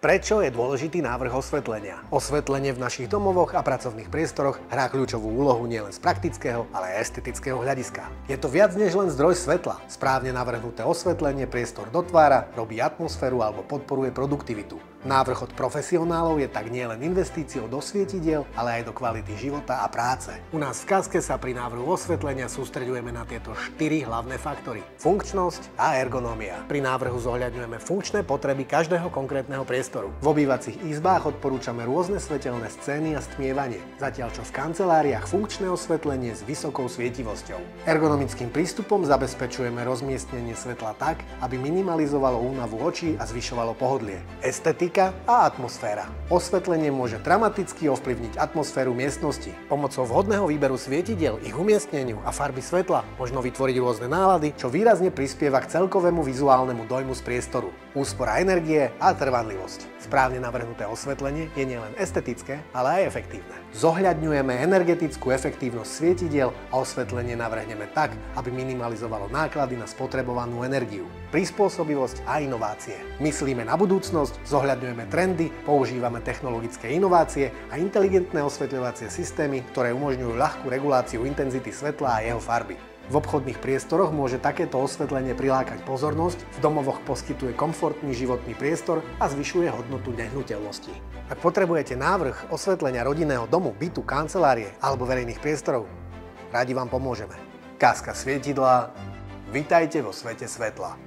Prečo je dôležitý návrh osvetlenia? Osvetlenie v našich domovoch a pracovných priestoroch hrá kľúčovú úlohu nielen z praktického, ale aj estetického hľadiska. Je to viac než len zdroj svetla. Správne navrhnuté osvetlenie priestor dotvára, robí atmosféru alebo podporuje produktivitu. Návrh od profesionálov je tak nielen investíciou do svietidiel, ale aj do kvality života a práce. U nás v Kaske sa pri návrhu osvetlenia sústreďujeme na tieto 4 hlavné faktory: funkčnosť a ergonómia. Pri návrhu zohľadňujeme funkčné potreby každého konkrétneho priestoru. V obývacích izbách odporúčame rôzne svetelné scény a stmievanie, zatiaľ čo v kanceláriách funkčné osvetlenie s vysokou svietivosťou. Ergonomickým prístupom zabezpečujeme rozmiestnenie svetla tak, aby minimalizovalo únavu očí a zvyšovalo pohodlie. Estetika a atmosféra. Osvetlenie môže dramaticky ovplyvniť atmosféru miestnosti. Pomocou vhodného výberu svietidiel, ich umiestneniu a farby svetla možno vytvoriť rôzne nálady, čo výrazne prispieva k celkovému vizuálnemu dojmu z priestoru. Úspora energie a trvanlivosť. Správne navrhnuté osvetlenie je nielen estetické, ale aj efektívne. Zohľadňujeme energetickú efektívnosť svietidiel a osvetlenie navrhneme tak, aby minimalizovalo náklady na spotrebovanú energiu. Prispôsobivosť a inovácie. Myslíme na budúcnosť, zohľadňujeme trendy, používame technologické inovácie a inteligentné osvetľovacie systémy, ktoré umožňujú ľahkú reguláciu intenzity svetla a jeho farby. V obchodných priestoroch môže takéto osvetlenie prilákať pozornosť, v domovoch poskytuje komfortný životný priestor a zvyšuje hodnotu nehnuteľností. Ak potrebujete návrh osvetlenia rodinného domu, bytu, kancelárie alebo verejných priestorov, radi vám pomôžeme. Kaska svietidlá, vitajte vo svete svetla.